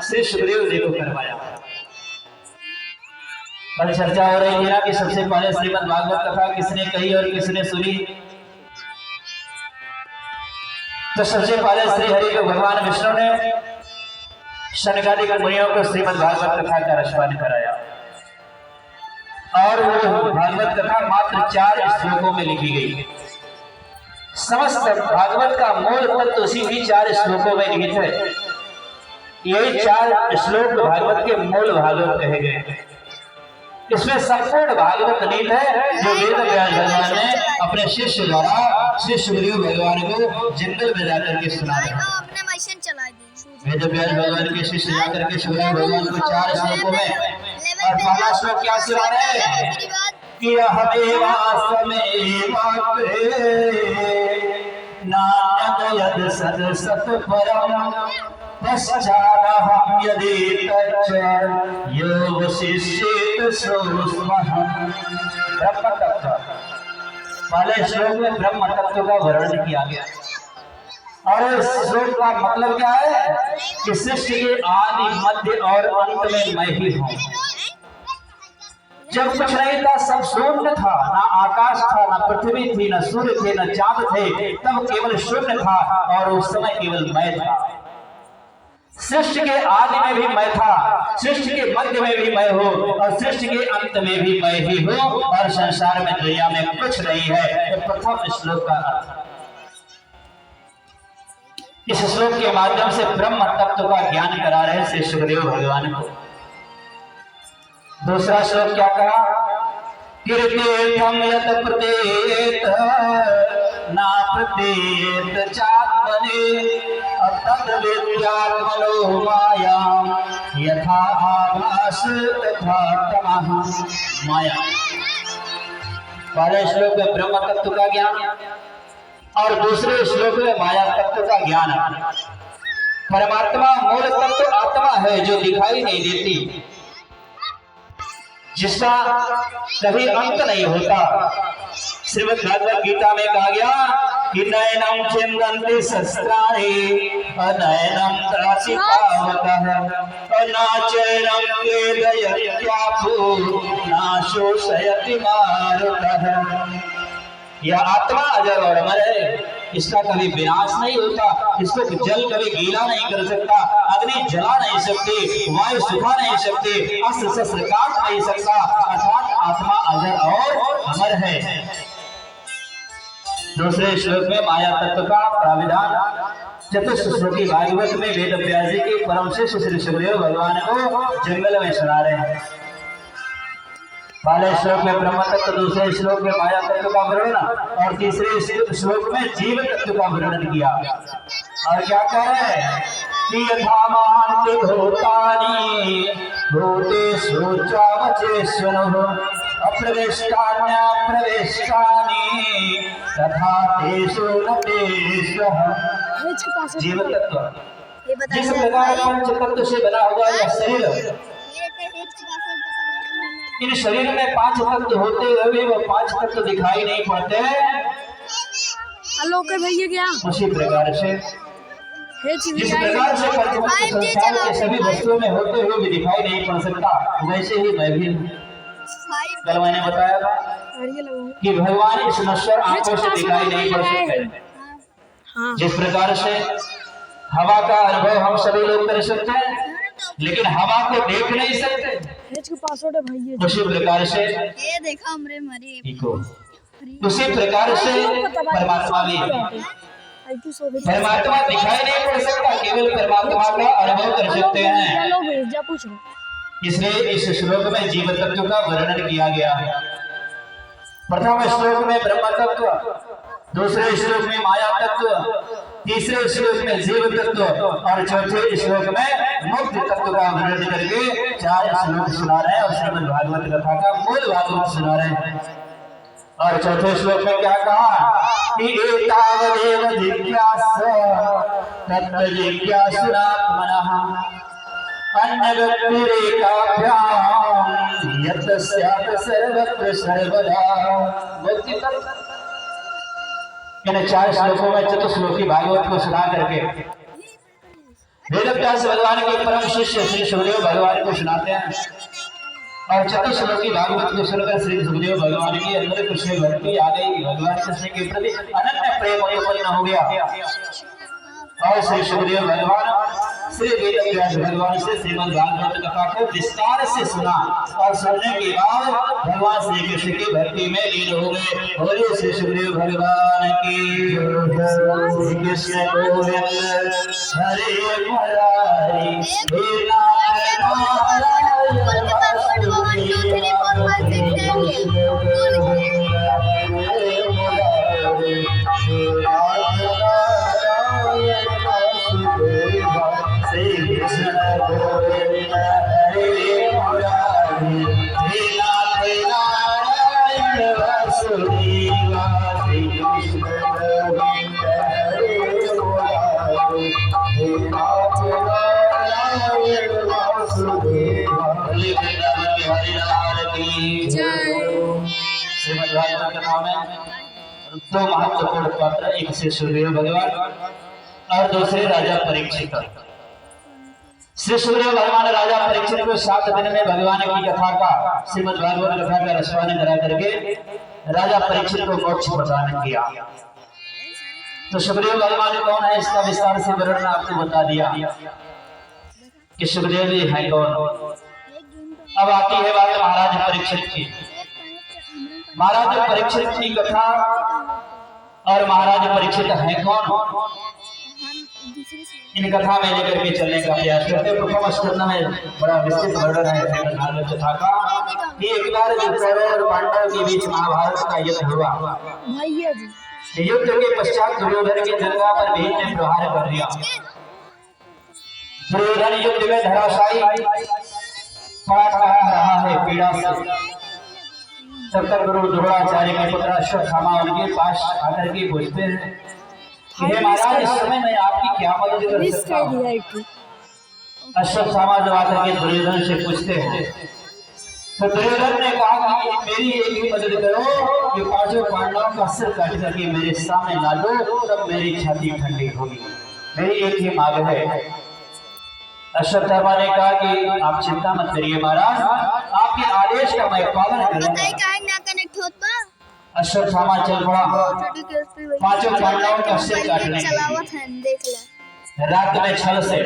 श्री सुखदेव जी को करवाया। कल चर्चा हो रही है ना कि सबसे पहले श्रीमद् भागवत कथा किसने कही और किसने सुनी। तो सबसे पहले श्री हरि को भगवान विष्णु ने शनकादिक मुनियों को श्रीमद् भागवत कथा का रसपान कराया और वो भागवत कथा मात्र 4 श्लोकों में लिखी गई। समस्त भागवत का मूल तत्व उसी भी 4 श्लोकों में निहित है। यही 4 श्लोक भागवत के मूल भागवत कहे गए। इसमें संपूर्ण भागवत निहित है जो वेद व्यास भगवान ने अपने शिष्य द्वारा श्री सुखदेव भगवान को जंगल में जाकर के सुना दिया। वेद व्यास भगवान के शिष्य जाकर के सुखदेव भगवान को 4 श्लोकों में, और पहला श्लोक क्या सुना रहे हैं कि नान्यद सद सत परम पश्चादहं यदि तच्च यो वशिष्येत सोऽस्महम्। ब्रह्म तत्व, पहले श्लोक में ब्रह्म तत्व का वर्णन किया गया और इस श्लोक का मतलब क्या है कि सृष्टि के आदि मध्य और अंत में मैं ही हूँ। जब कुछ नहीं था, सब शून्य था, ना आकाश था, ना पृथ्वी थी, ना सूर्य थे, ना चांद थे, तब केवल शून्य था और उस समय केवल मैं था। सृष्टि के आदि में भी मैं था, सृष्टि के मध्य में भी मैं हूँ और सृष्टि के अंत में भी मैं ही हूँ और संसार में दुनिया में कुछ नहीं है। तो प्रथम श्लोक का अर्थ, इस श्लोक के माध्यम से ब्रह्म तत्व का ज्ञान करा रहे श्री सुखदेव भगवान को। दूसरा श्लोक क्या कहा, कीर्तिर्थम यत प्रतीत ना प्रतीत चात्मने तद विद्यात्मनो मायां यथा आभास तथा तमः। माया, पहले श्लोक में ब्रह्म तत्व का ज्ञान और दूसरे श्लोक में माया तत्व का ज्ञान। परमात्मा मूल तत्व आत्मा है जो दिखाई नहीं देती, जिसका कभी अंत नहीं होता। श्रीमद् भागवत गीता में कहा गया कि नयनम छिन्दन्ति शस्त्राणि अनयनम ददाति पावकः अनाचरणं वेदयत्यापो न शोषयति मारुतः। यह आत्मा अजर और अमर है, इसका कभी विनाश नहीं होता, इसको जल कभी गीला नहीं कर सकता, अग्नि जला नहीं सकती, वायु सुखा नहीं सकती, अस्त्र शस्त्र काट नहीं सकता, अर्थात आत्मा अजर और अमर है। दूसरे श्लोक में माया तत्व का प्राविधान चतुर्थ श्लोकी भागवत में वेद व्यास जी के परम शिष्य श्री सुखदेव भगवान को जंगल में सुना रहे हैं। पहले श्लोक में ब्रह्म तत्व, दूसरे श्लोक में माया तत्व का वर्णन और तीसरे श्लोक में जीव तत्व का वर्णन किया। और क्या कह रहे हैं कि यथा महान्ति भूतानि भूतेषु चावचेष्वनुः अप्रविष्टान्यप्रविष्टानि तथा तेषु न तेष्वः। जीव तत्व जिस प्रकार पंच तत्व से बना हुआ यह शरीर, इन शरीर में 5 तत्व होते हुए वो 5 तत्व दिखाई नहीं पड़ते। भैया क्या उसी प्रकार से जिस प्रकार से संसार के सभी वस्तुओं में होते हुए भी दिखाई नहीं पड़ सकता, वैसे ही मैं भी हूँ। कल मैंने बताया था कि भगवान इस नश्वर आंखों से दिखाई नहीं पड़ सकते। जिस प्रकार से हवा का अनुभव हम सभी लोग कर सकते हैं, लेकिन हवा को देख नहीं सकते। उसी प्रकार से उसी प्रकार से परमात्मा भी, परमात्मा दिखाई नहीं पड़ सकता, केवल परमात्मा का अनुभव कर सकते हैं। इसलिए इस श्लोक में जीव तत्व का वर्णन किया गया है। प्रथम श्लोक में ब्रह्म तत्व, दूसरे श्लोक में माया तत्व, तीसरे श्लोक में जीव तत्व और चौथे श्लोक में मुक्त तत्व का वर्णन करके 4 श्लोक सुना रहे हैं और श्रीमद् भागवत कथा का मूल भागवत सुना रहे हैं। और चौथे श्लोक में क्या कहा कि एतावदेव जिज्ञास तत्त्व जिज्ञासुरात्मनः अन्यगतिरेकाभ्याम यत् स्यात् सर्वत्र सर्वदा। मुक्ति तत्व इन 4 श्लोकों में चतुश्लोकी भागवत को सुना करके वेदव्यास भगवान के परम शिष्य श्री सुखदेव भगवान को सुनाते हैं और चतुश्लोकी भागवत को सुनकर श्री सुखदेव भगवान के अंदर कृष्ण भक्ति आ गई। भगवान कृष्ण के प्रति अनन्य प्रेम उत्पन्न हो गया और श्री सुखदेव भगवान श्री वेदव्यास भगवान से श्रीमद् भागवत कथा को विस्तार से सुना और सुनने के बाद भगवान श्री कृष्ण की भक्ति में लीन हो गए। बोले श्री सुखदेव भगवान की श्री कृष्ण गोविंद हरे मुरारी हे श्रीमद् भागवत कथा में दो महत्वपूर्ण पात्र, एक श्री सुखदेव भगवान और दूसरे राजा परीक्षित। श्री सुखदेव भगवान राजा परीक्षित को 7 दिन में भगवान की कथा का श्रीमद् भागवत कथा का रसपान करा करके राजा परीक्षित को मोक्ष प्रदान किया। तो सुखदेव भगवान कौन है इसका विस्तार से वर्णन आपको बता दिया कि सुखदेव जी है कौन। अब आती है बात महाराज परीक्षित की। महाराज परीक्षित की कथा और महाराज परीक्षित है कौन, इन कथा में लेकर के चलने का प्रयास करते। प्रथम स्कंद में बड़ा विस्तृत वर्णन है भागवत कथा का कि एक बार जो कौरव और पांडव के बीच महाभारत का युद्ध हुआ। युद्ध के पश्चात दुर्योधन की जंगा पर भीम ने प्रहार कर दिया। दुर्योधन युद्ध में धराशायी पड़ा रहा है पीड़ा से। तब तक गुरु द्रोणाचार्य के पुत्र अश्वत्थामा उनके पास आकर के पूछते हैं कि हे महाराज, इस समय मैं आपकी क्या मदद कर सकता हूं। अश्वत्थामा जब आकर के दुर्योधन से पूछते हैं तो दुर्योधन ने कहा कि मेरी एक ही मदद करो कि 5 पांडवों का सिर काट करके मेरे सामने ला दो, तब मेरी छाती ठंडी होगी। मेरी एक ही मांग है। अश्वत्थामा ने कहा कि आप चिंता मत करिए महाराज, आपके आदेश का मैं पालन करूंगा। अश्वत्थामा चल पड़ा 5 पांडवों का सिर काटने रात में छल से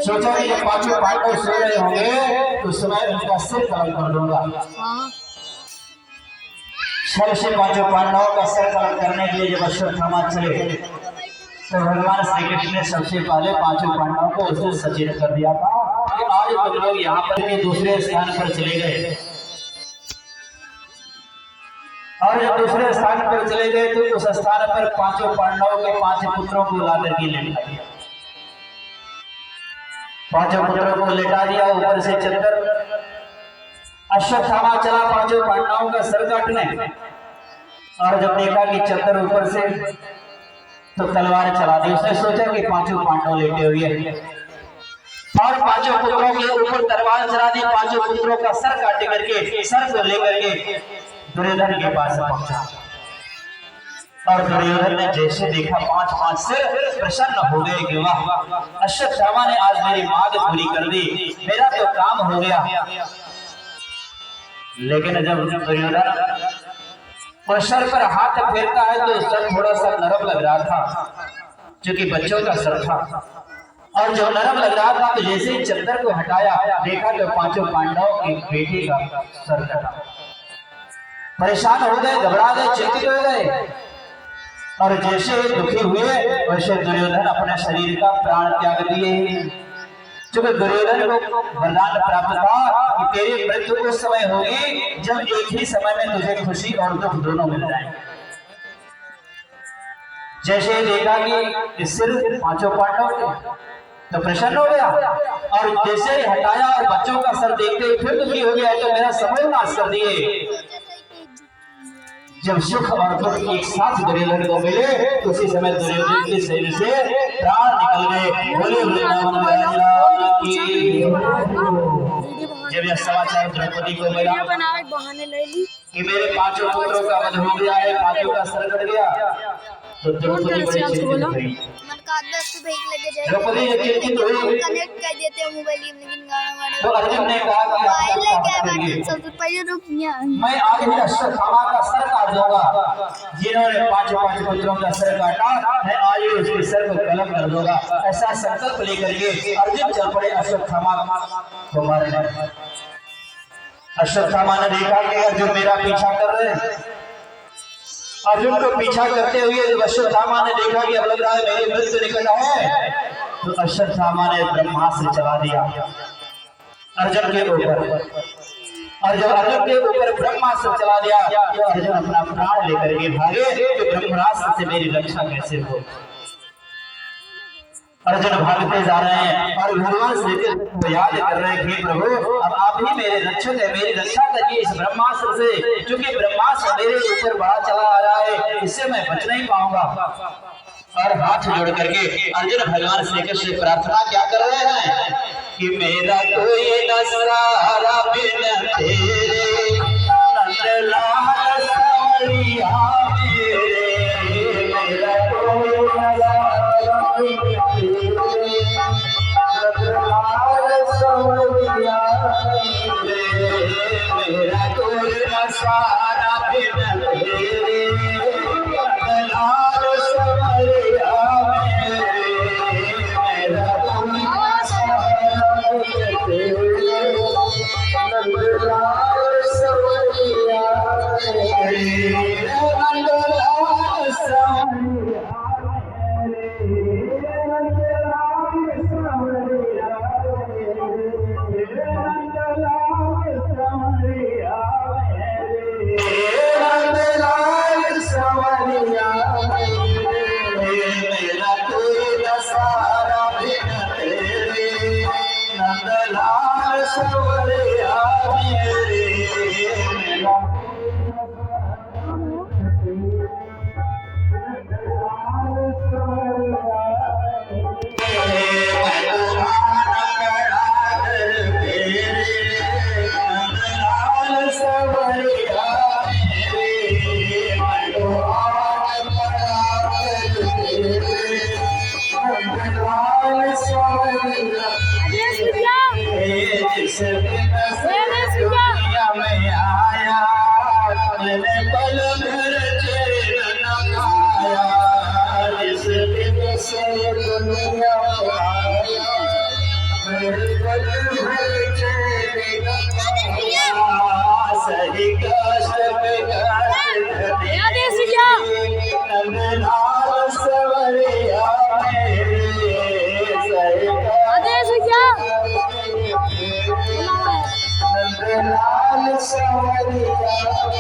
सोचा कि जब 5 पांडव सो रहे होंगे तो समय उनका सिर कलम कर दूंगा। छल से 5 पांडवों का सिर कलम करने के लिए जब अश्वत्थामा चले तो भगवान श्री कृष्ण ने सबसे पहले 5 पांडवों को उससे सचेत कर दिया था कि आज तुम लोग यहाँ पर के दूसरे स्थान पर चले गए। और जब दूसरे स्थान पर चले गए तो उस स्थान पर 5 पांडवों के 5 पुत्रों को लाकर के लेटा दिया। 5 पुत्रों को लेटा दिया, ऊपर से चद्दर। अश्वत्थामा चला 5 पांडवों का सर काटने और जब देखा कि चद्दर ऊपर से तो तलवार चला दी। उसने सोचा कि 5 पांडव लेटे हुए हैं और 5 पुत्रों के ऊपर तलवार चला दी। 5 पुत्रों का सर काट करके सर को लेकर के दुर्योधन के पास पहुंचा और दुर्योधन ने जैसे देखा 5 सिर, प्रसन्न हो गए कि वाह, अश्वत्थामा ने आज मेरी मांग पूरी कर दी, मेरा तो काम हो गया। लेकिन जब दुर्योधन और सर पर हाथ फेरता है तो सर थोड़ा सा नरम लग रहा था, क्योंकि बच्चों का सर था और जो नरम लग रहा था तो जैसे ही चद्दर को हटाया देखा तो 5 पांडवों की बेटी का सर कटा। परेशान हो गए, घबरा गए, चिंतित हो गए और जैसे दुखी हुए वैसे दुर्योधन अपने शरीर का प्राण त्याग दिए। क्योंकि दुर्योधन को वरदान प्राप्त था कि तेरी मृत्यु उस समय होगी जब एक ही समय में तुझे खुशी और दुख दोनों मिल जाएंगे। जैसे ही देखा कि सिर 5 पांडव तो प्रसन्न हो गया और जैसे ही हटाया और बच्चों का सर देखते ही फिर दुखी हो गया, तो मेरा समय नाश कर दिए। जब सुख और दुख एक साथ दुर्योधन को मिले तो उसी समय दुर्योधन के शरीर से प्राण निकल गए। बोले वृंदावन की। जब यह समाचार द्रौपदी को मिला कि मेरे 5 पुत्रों का वध हो गया है, 5 का सर कट गया, तो द्रौपदी बड़ी चिंतित हुई। मन का आदत से भेज लगे जाए द्रौपदी जब चिंतित हुई कनेक्ट कर देते हैं मोबाइल में, लेकिन गाना वाना तो अर्जुन ने कहा कि आप मोबाइल क्या क्या बात करेंगे? है, सबसे पहले रुक गया। मैं आज ही अश्वत्थामा का सर काट दूंगा। जिन्होंने पांच पुत्रों का सर काटा, मैं आज ही उसके सर को कलम कर दूंगा। ऐसा संकल्प लेकर के अर्जुन चल पड़े अश्वत्थामा को मारने। अश्वत्थामा ने देखा कि अर्जुन मेरा पीछा कर रहे हैं। अर्जुन को पीछा करते हुए जब अश्वत्थामा ने देखा कि अब लग रहा है मेरी मृत्यु निकट है, तो अश्वत्थामा ने ब्रह्मास्त्र चला दिया अर्जुन के ऊपर। और जब अर्जुन के ऊपर ब्रह्मास्त्र चला दिया तो अर्जुन अपना प्राण लेकर के भागे कि ब्रह्मास्त्र से मेरी रक्षा कैसे हो। अर्जुन भागते जा रहे हैं और भगवान श्री कृष्ण को याद कर रहे हैं कि प्रभु अब आप ही मेरे रक्षक है, मेरी रक्षा करिए इस ब्रह्मास्त्र से, क्योंकि ब्रह्मास्त्र मेरे ऊपर बढ़ा चला आ रहा है, इससे मैं बच नहीं पाऊंगा। और हाथ जोड़ करके अर्जुन भगवान श्री कृष्ण से प्रार्थना क्या कर रहे हैं कि मेरा कोई न सहारा बिन तेरे, नंदलाल सावरिया मेरे, मेरा कोई न सहारा बिन तेरे, नंदलाल सावरिया मेरे, मेरा कोई न सहारा बिन तेरे, नंदलाल सावरिया मेरे, मेरा कोई न सहारा बिन तेरे, नंदलाल सावरिया मेरे, नंदलाल सावरिया नंदलाल सावरिया